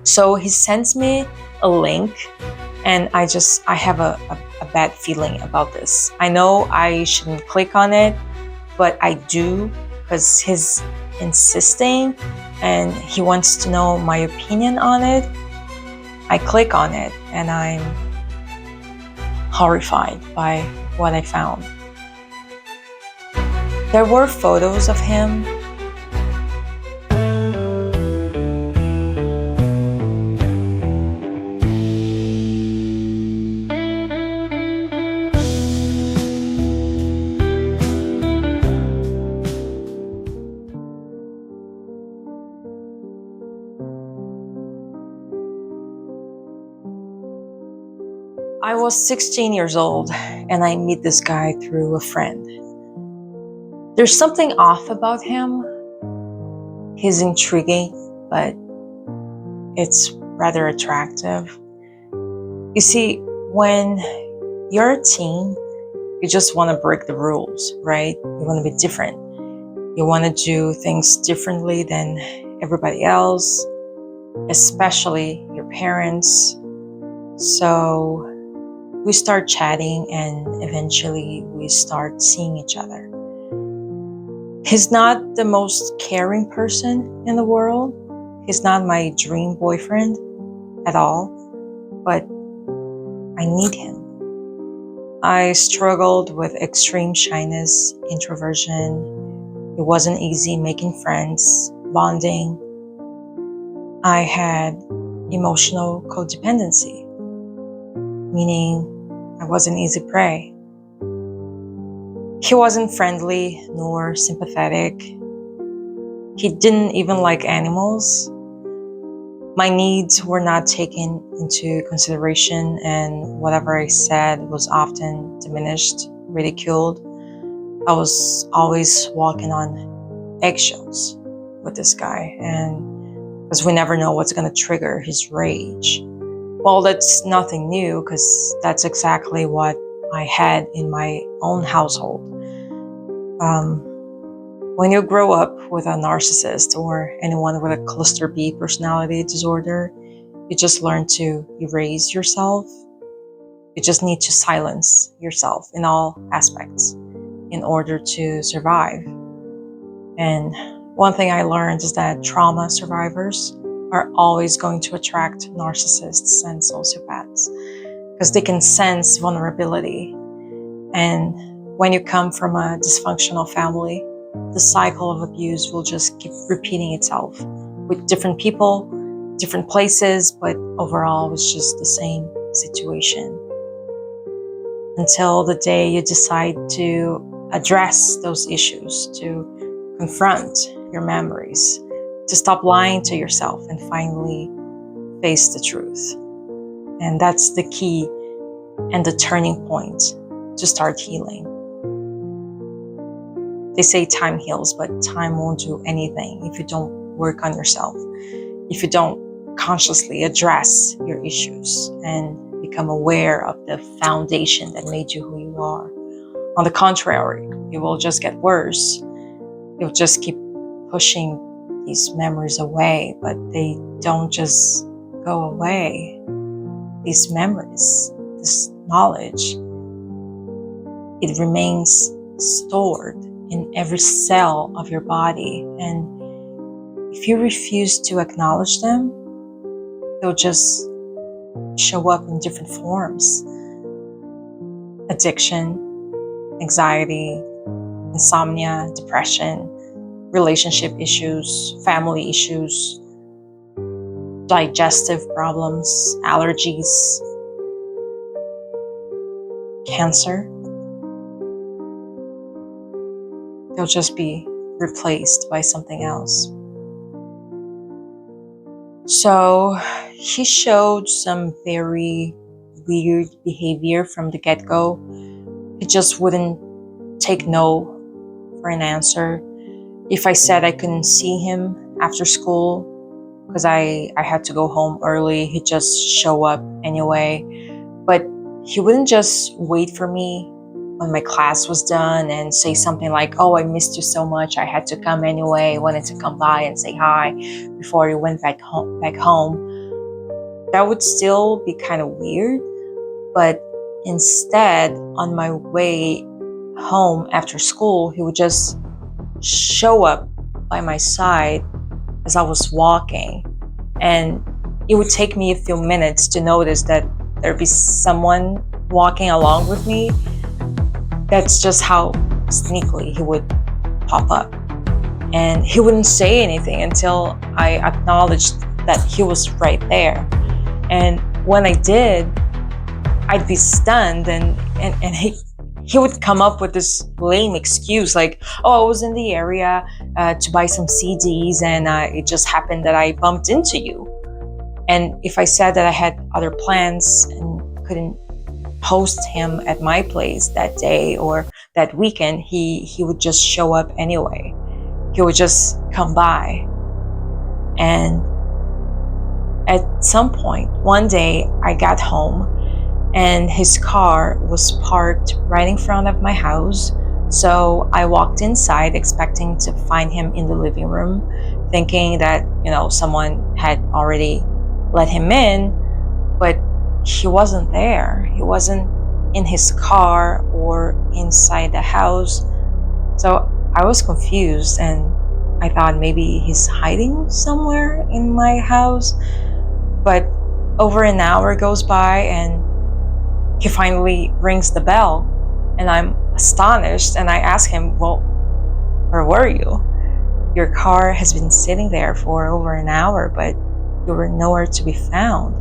So he sends me a link, and I have a bad feeling about this. I know I shouldn't click on it, but I do because he's insisting and he wants to know my opinion on it. I click on it and I'm horrified by what I found. There were photos of him. I was 16 years old and I meet this guy through a friend. There's something off about him. He's intriguing, but it's rather attractive. You see, when you're a teen, you just want to break the rules, right? You want to be different. You want to do things differently than everybody else, especially your parents. So we start chatting and eventually we start seeing each other. He's not the most caring person in the world. He's not my dream boyfriend at all, but I need him. I struggled with extreme shyness, introversion. It wasn't easy making friends, bonding. I had emotional codependency, meaning I was an easy prey. He wasn't friendly nor sympathetic. He didn't even like animals. My needs were not taken into consideration, and whatever I said was often diminished, ridiculed. I was always walking on eggshells with this guy, and because we never know what's going to trigger his rage. Well, that's nothing new because that's exactly what I had in my own household. When you grow up with a narcissist or anyone with a cluster B personality disorder, you just learn to erase yourself. You just need to silence yourself in all aspects in order to survive. And one thing I learned is that trauma survivors are always going to attract narcissists and sociopaths because they can sense vulnerability. And when you come from a dysfunctional family, the cycle of abuse will just keep repeating itself with different people, different places, but overall it's just the same situation. Until the day you decide to address those issues, to confront your memories, to stop lying to yourself and finally face the truth. And that's the key and the turning point to start healing. They say time heals, but time won't do anything if you don't work on yourself, if you don't consciously address your issues and become aware of the foundation that made you who you are. On the contrary, it will just get worse. You'll just keep pushing these memories away, but they don't just go away. These memories, this knowledge, it remains stored in every cell of your body. And if you refuse to acknowledge them, they'll just show up in different forms. Addiction, anxiety, insomnia, depression, relationship issues, family issues, digestive problems, allergies, cancer. They'll just be replaced by something else. So he showed some very weird behavior from the get-go. He just wouldn't take no for an answer. If I said I couldn't see him after school because I had to go home early, he'd just show up anyway. But he wouldn't just wait for me when my class was done and say something like, "Oh, I missed you so much. I had to come anyway. I wanted to come by and say hi before you went back home." that would still be kind of weird. But instead, on my way home after school, he would just show up by my side as I was walking. And it would take me a few minutes to notice that there'd be someone walking along with me. That's just how sneakily he would pop up. And he wouldn't say anything until I acknowledged that he was right there. And when I did, I'd be stunned, and he would come up with this lame excuse like, oh, I was in the area to buy some CDs, and it just happened that I bumped into you. And if I said that I had other plans and couldn't host him at my place that day or that weekend, he would just show up anyway. He would just come by. And at some point, one day, I got home and his car was parked right in front of my house. So I walked inside expecting to find him in the living room, thinking that, someone had already let him in, but he wasn't there. He wasn't in his car or inside the house. So I was confused, and I thought maybe he's hiding somewhere in my house. But over an hour goes by and he finally rings the bell, and I'm astonished, and I ask him, well, where were you? Your car has been sitting there for over an hour, but you were nowhere to be found.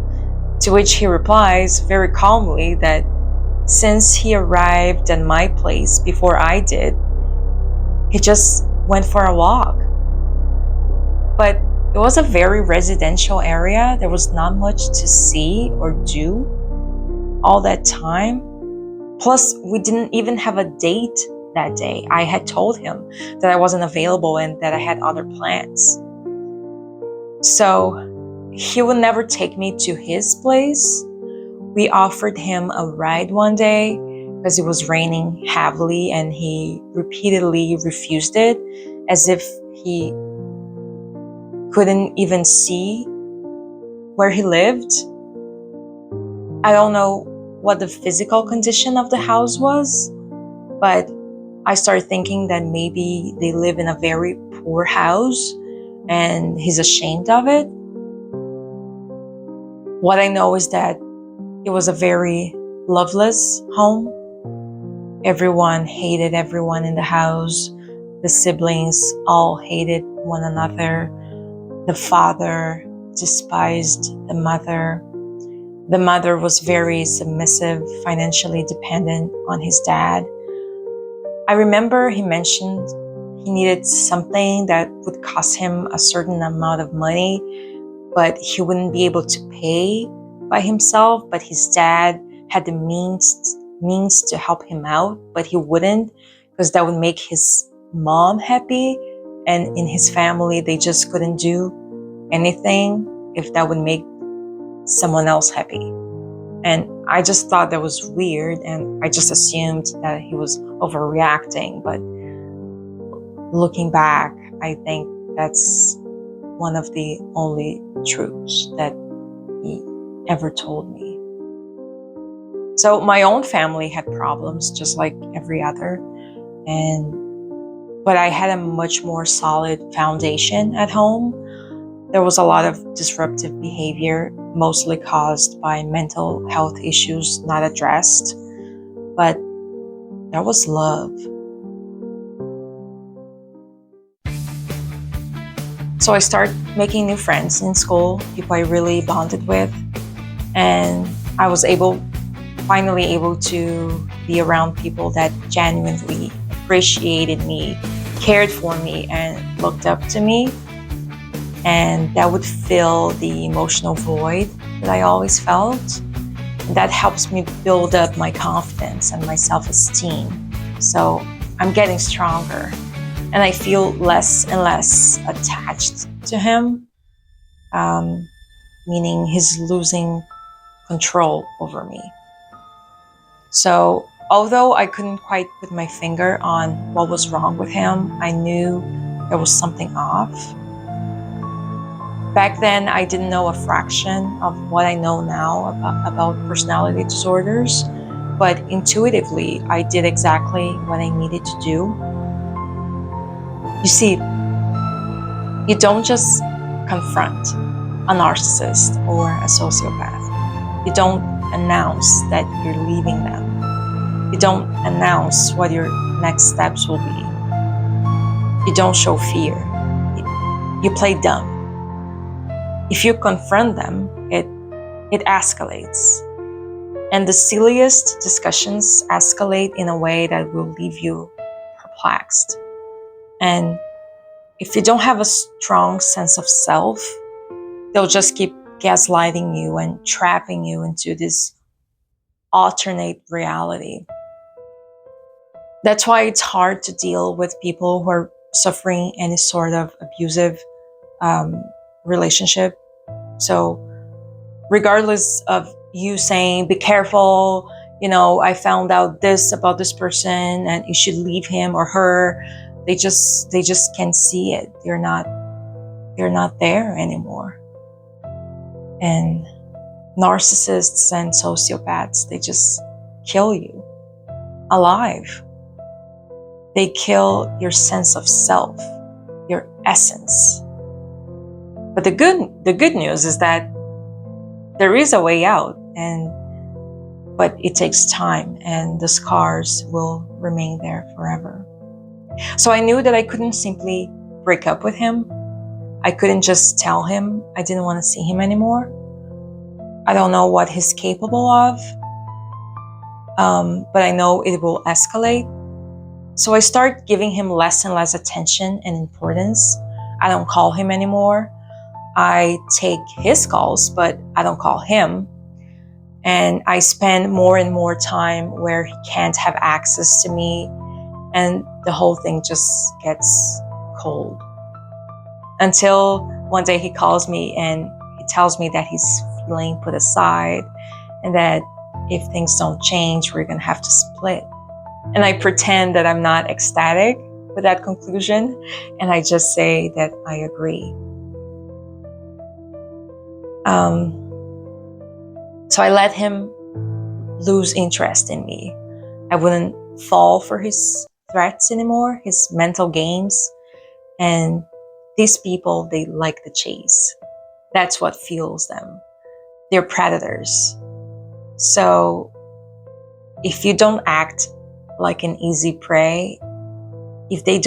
To which he replies very calmly that since he arrived at my place before I did, he just went for a walk. But it was a very residential area. There was not much to see or do all that time. Plus, we didn't even have a date that day. I had told him that I wasn't available and that I had other plans. So he would never take me to his place. We offered him a ride one day because it was raining heavily, and he repeatedly refused it as if he couldn't even see where he lived. I don't know what the physical condition of the house was, but I started thinking that maybe they live in a very poor house and he's ashamed of it. What I know is that it was a very loveless home. Everyone hated everyone in the house. The siblings all hated one another. The father despised the mother. The mother was very submissive, financially dependent on his dad. I remember he mentioned he needed something that would cost him a certain amount of money, but he wouldn't be able to pay by himself, but his dad had the means to help him out, but he wouldn't because that would make his mom happy, and in his family they just couldn't do anything if that would make someone else happy. And I just thought that was weird, and I just assumed that he was overreacting. But looking back, I think that's one of the only truths that he ever told me. So my own family had problems just like every other, but I had a much more solid foundation at home. There was a lot of disruptive behavior, mostly caused by mental health issues not addressed, but there was love. So I started making new friends in school, people I really bonded with, and I was finally able to be around people that genuinely appreciated me, cared for me, and looked up to me. And that would fill the emotional void that I always felt. And that helps me build up my confidence and my self-esteem. So I'm getting stronger, and I feel less and less attached to him, meaning he's losing control over me. So although I couldn't quite put my finger on what was wrong with him, I knew there was something off. Back then, I didn't know a fraction of what I know now about personality disorders, but intuitively, I did exactly what I needed to do. You see, you don't just confront a narcissist or a sociopath. You don't announce that you're leaving them. You don't announce what your next steps will be. You don't show fear. You play dumb. If you confront them, it escalates. And the silliest discussions escalate in a way that will leave you perplexed. And if you don't have a strong sense of self, they'll just keep gaslighting you and trapping you into this alternate reality. That's why it's hard to deal with people who are suffering any sort of abusive relationship. So regardless of you saying, be careful, I found out this about this person and you should leave him or her, they just can't see it. They're not there anymore. And narcissists and sociopaths, they just kill you alive. They kill your sense of self, your essence. But the good news is that there is a way out, but it takes time and the scars will remain there forever. So I knew that I couldn't simply break up with him. I couldn't just tell him I didn't want to see him anymore. I don't know what he's capable of, but I know it will escalate. So I start giving him less and less attention and importance. I don't call him anymore. I take his calls, but I don't call him. And I spend more and more time where he can't have access to me. And the whole thing just gets cold. Until one day he calls me and he tells me that he's feeling put aside and that if things don't change, we're going to have to split. And I pretend that I'm not ecstatic with that conclusion. And I just say that I agree. So I let him lose interest in me. I wouldn't fall for his threats anymore, his mental games. And these people, they like the chase. That's what fuels them. They're predators. So if you don't act like an easy prey, if they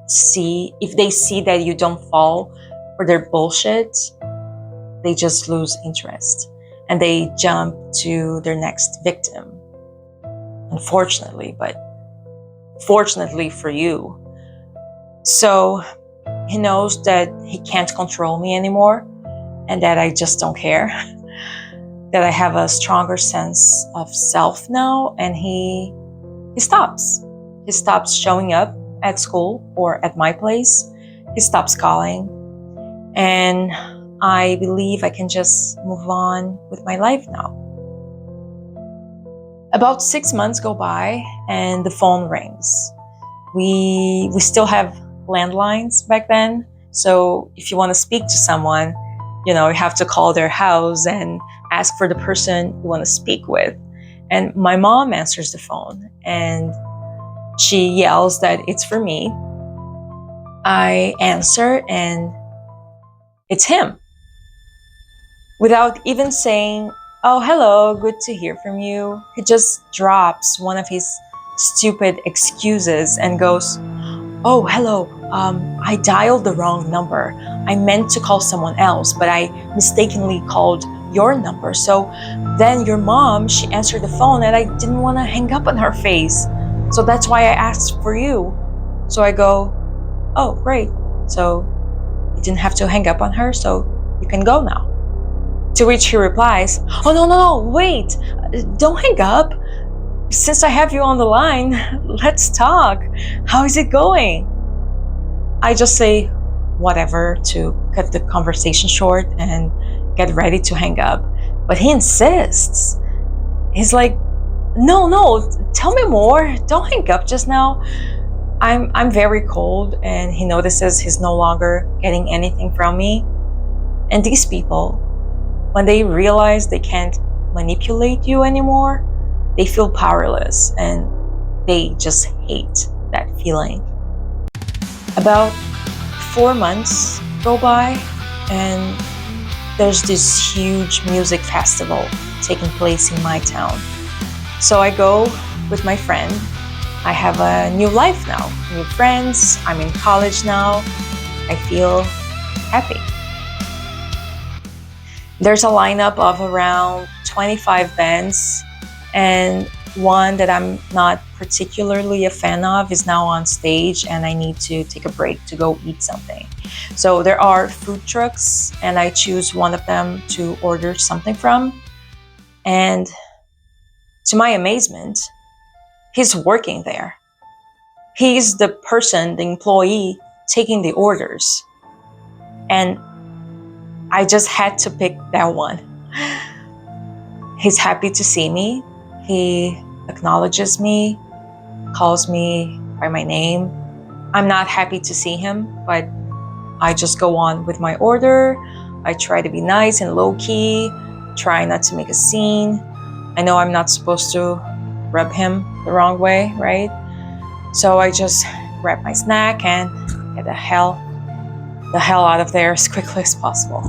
see that you don't fall for their bullshit, they just lose interest and they jump to their next victim. Unfortunately, but fortunately for you. So he knows that he can't control me anymore and that I just don't care, that I have a stronger sense of self now, and he stops. He stops showing up at school or at my place. He stops calling. And I believe I can just move on with my life now. About 6 months go by and the phone rings. We still have landlines back then. So if you want to speak to someone, you have to call their house and ask for the person you want to speak with. And my mom answers the phone and she yells that it's for me. I answer and it's him. Without even saying, oh, hello, good to hear from you, he just drops one of his stupid excuses and goes, oh, hello, I dialed the wrong number. I meant to call someone else, but I mistakenly called your number. So then your mom, she answered the phone and I didn't want to hang up on her face. So that's why I asked for you. So I go, oh, great. So you didn't have to hang up on her, so you can go now. To which he replies, oh, no, wait, don't hang up. Since I have you on the line, let's talk. How is it going? I just say whatever to cut the conversation short and get ready to hang up. But he insists. He's like, no, tell me more. Don't hang up just now. I'm very cold and he notices he's no longer getting anything from me. And these people, when they realize they can't manipulate you anymore, they feel powerless and they just hate that feeling. About 4 months go by, and there's this huge music festival taking place in my town. So I go with my friend. I have a new life now, new friends. I'm in college now. I feel happy. There's a lineup of around 25 bands, and one that I'm not particularly a fan of is now on stage, and I need to take a break to go eat something. So there are food trucks, and I choose one of them to order something from. And to my amazement, he's working there. He's the person, the employee, taking the orders. And I just had to pick that one. He's happy to see me. He acknowledges me, calls me by my name. I'm not happy to see him, but I just go on with my order. I try to be nice and low-key, try not to make a scene. I know I'm not supposed to rub him the wrong way, right? So I just grab my snack and get the hell out of there as quickly as possible.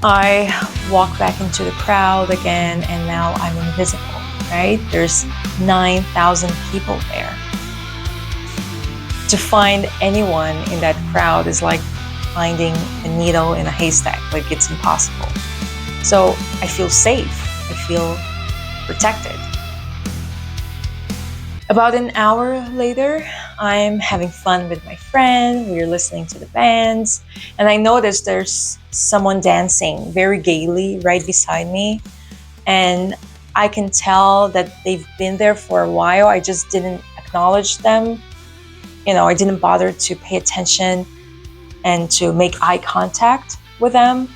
I walk back into the crowd again, and now I'm invisible, right? There's 9,000 people there. To find anyone in that crowd is like finding a needle in a haystack, like it's impossible. So I feel safe, I feel protected. About an hour later, I'm having fun with my friend. We're listening to the bands, and I noticed there's someone dancing very gaily right beside me. And I can tell that they've been there for a while. I just didn't acknowledge them. I didn't bother to pay attention and to make eye contact with them.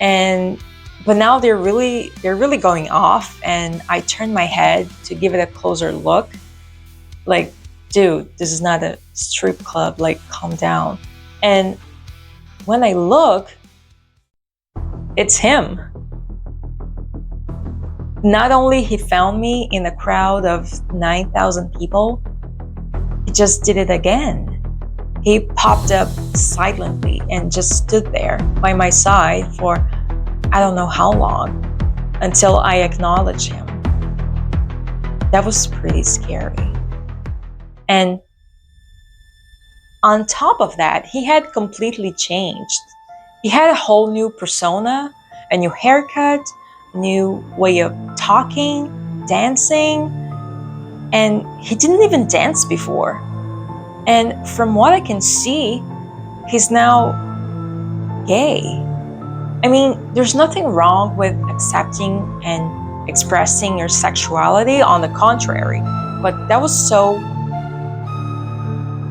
But now they're really going off, and I turn my head to give it a closer look. Like, dude, this is not a strip club, like, calm down. And when I look, it's him. Not only he found me in a crowd of 9,000 people, he just did it again. He popped up silently and just stood there by my side for I don't know how long, until I acknowledged him. That was pretty scary. And on top of that, he had completely changed. He had a whole new persona, a new haircut, a new way of talking, dancing, and he didn't even dance before. And from what I can see, he's now gay. I mean, there's nothing wrong with accepting and expressing your sexuality, on the contrary, but that was so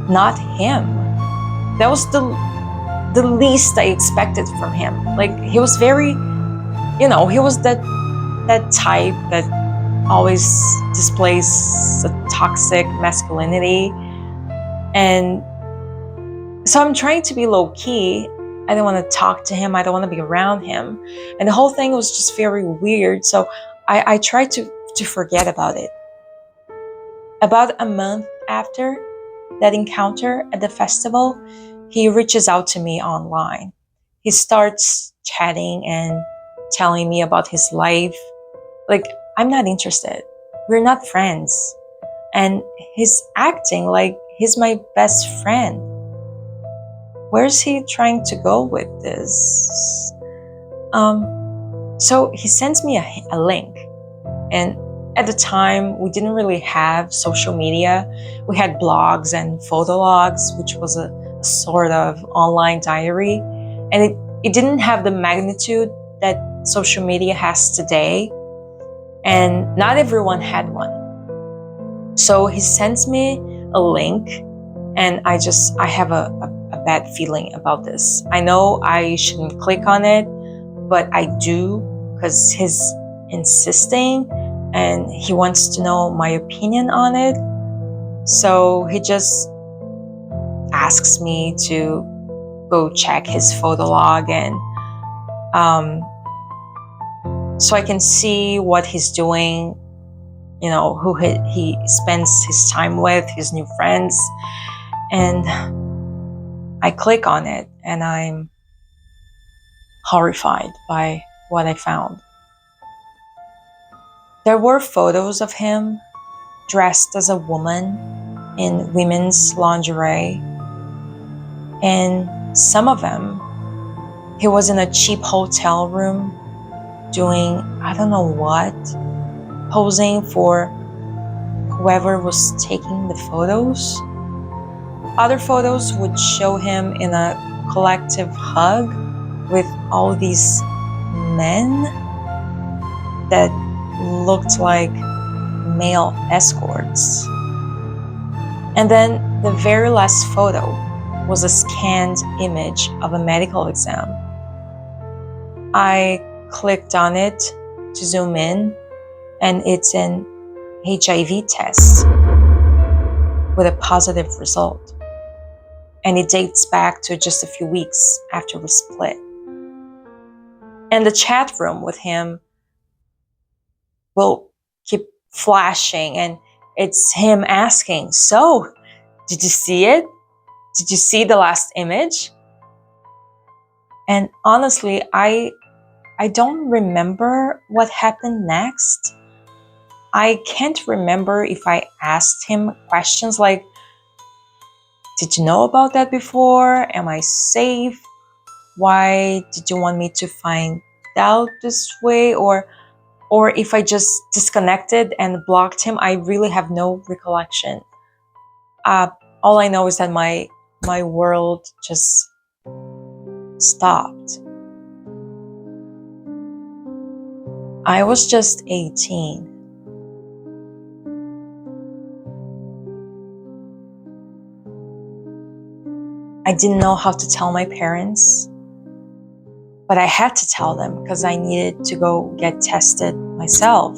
not him. That was the least I expected from him. Like, he was very, he was that type that always displays a toxic masculinity. And so I'm trying to be low key. I don't want to talk to him. I don't want to be around him. And the whole thing was just very weird. So I tried to forget about it. About a month after that encounter at the festival, he reaches out to me online. He starts chatting and telling me about his life. Like, I'm not interested. We're not friends. And he's acting like he's my best friend. Where's he trying to go with this? So he sends me a link. And at the time, we didn't really have social media. We had blogs and photologs, which was a sort of online diary. And it didn't have the magnitude that social media has today. And not everyone had one. So he sends me a link, and I have a bad feeling about this. I know I shouldn't click on it, but I do, because he's insisting and he wants to know my opinion on it. So he just asks me to go check his photo log, and so I can see what he's doing, who he spends his time with, his new friends. And I click on it, and I'm horrified by what I found. There were photos of him dressed as a woman in women's lingerie, and some of them, he was in a cheap hotel room doing I don't know what, posing for whoever was taking the photos. Other photos would show him in a collective hug with all these men that looked like male escorts. And then the very last photo was a scanned image of a medical exam. I clicked on it to zoom in, and it's an HIV test with a positive result. And it dates back to just a few weeks after we split. And the chat room with him will keep flashing, and it's him asking, "So, did you see it? Did you see the last image?" And honestly, I don't remember what happened next. I can't remember if I asked him questions like, "Did you know about that before? Am I safe? Why did you want me to find out this way?" Or if I just disconnected and blocked him. I really have no recollection. All I know is that my world just stopped. I was just 18. I didn't know how to tell my parents, but I had to tell them because I needed to go get tested myself.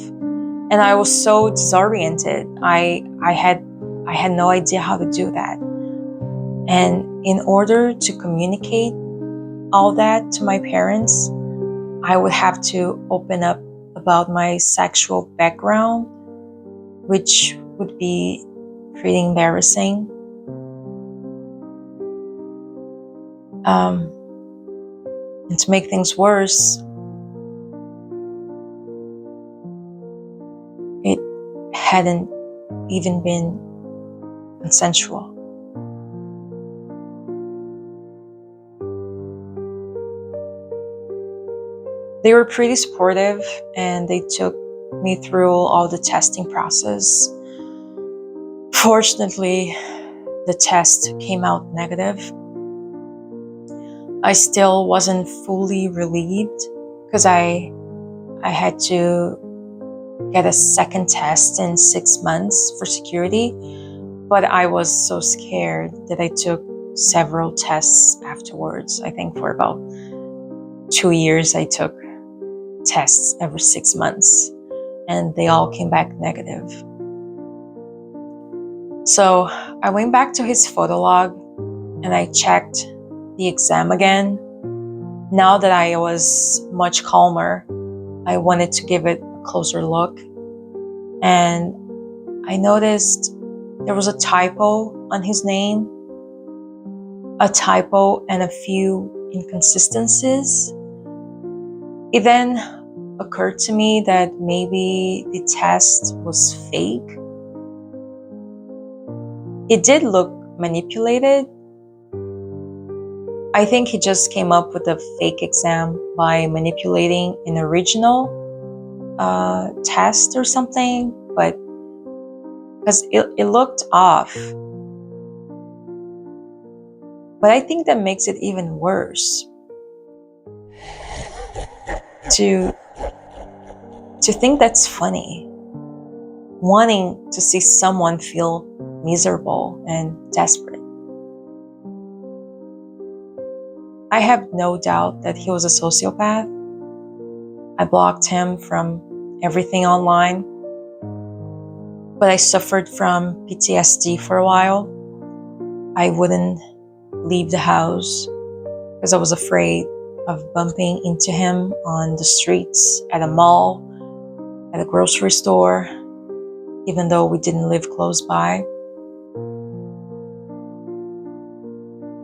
And I was so disoriented. I had no idea how to do that. And in order to communicate all that to my parents, I would have to open up about my sexual background, which would be pretty embarrassing. And to make things worse, it hadn't even been consensual. They were pretty supportive, and they took me through all the testing process. Fortunately, the test came out negative. I still wasn't fully relieved because I had to get a second test in 6 months for security, but I was so scared that I took several tests afterwards. I think for about 2 years I took tests every 6 months, and they all came back negative. So I went back to his photo log and I checked the exam again. Now that I was much calmer, I wanted to give it a closer look, and I noticed there was a typo on his name, a typo and a few inconsistencies. It then occurred to me that maybe the test was fake. It did look manipulated. I think he just came up with a fake exam by manipulating an original test or something, but because it looked off. But I think that makes it even worse. To think that's funny. Wanting to see someone feel miserable and desperate. I have no doubt that he was a sociopath. I blocked him from everything online, but I suffered from PTSD for a while. I wouldn't leave the house. because I was afraid of bumping into him on the streets, at a mall, at a grocery store, even though we didn't live close by.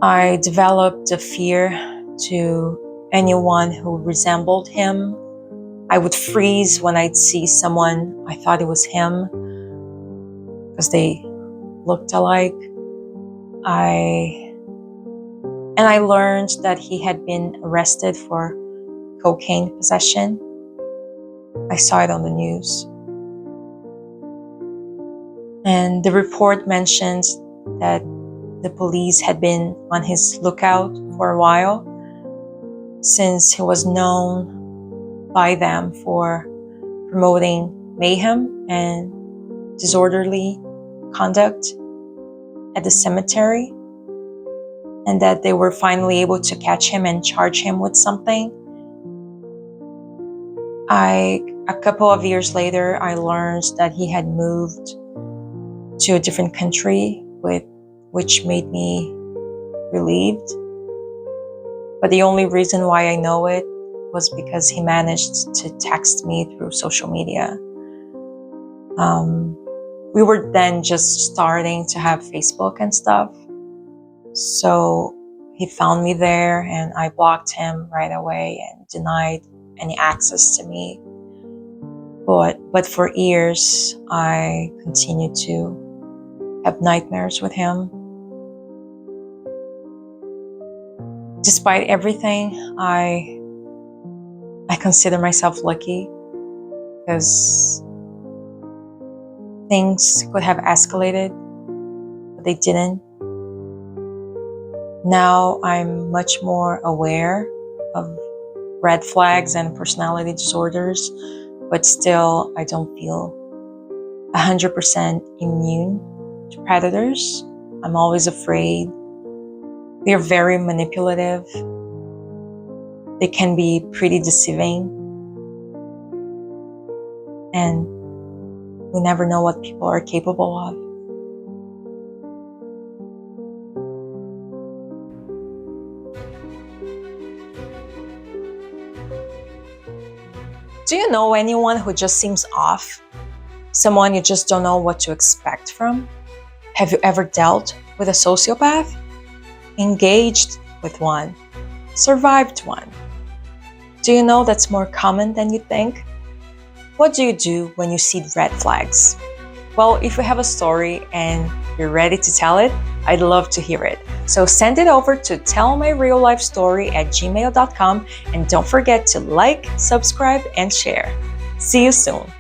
I developed a fear to anyone who resembled him. I would freeze when I'd see someone I thought it was him because they looked alike. I learned that he had been arrested for cocaine possession. I saw it on the news. And the report mentions that the police had been on his lookout for a while, since he was known by them for promoting mayhem and disorderly conduct at the cemetery, and that they were finally able to catch him and charge him with something. A couple of years later, I learned that he had moved to a different country, which made me relieved. But the only reason why I know it was because he managed to text me through social media. We were then just starting to have Facebook and stuff. So he found me there, and I blocked him right away and denied any access to me. But for years, I continued to have nightmares with him. Despite everything, I consider myself lucky, because things could have escalated, but they didn't. Now I'm much more aware of red flags and personality disorders, but still I don't feel 100% immune to predators. I'm always afraid. They're very manipulative. They can be pretty deceiving. And we never know what people are capable of. Do you know anyone who just seems off? Someone you just don't know what to expect from? Have you ever dealt with a sociopath? Engaged with one? Survived one? Do you know that's more common than you think? What do you do when you see red flags? Well, if you have a story and you're ready to tell it, I'd love to hear it. So send it over to tellmyreallifestory@gmail.com, and don't forget to like, subscribe, and share. See you soon.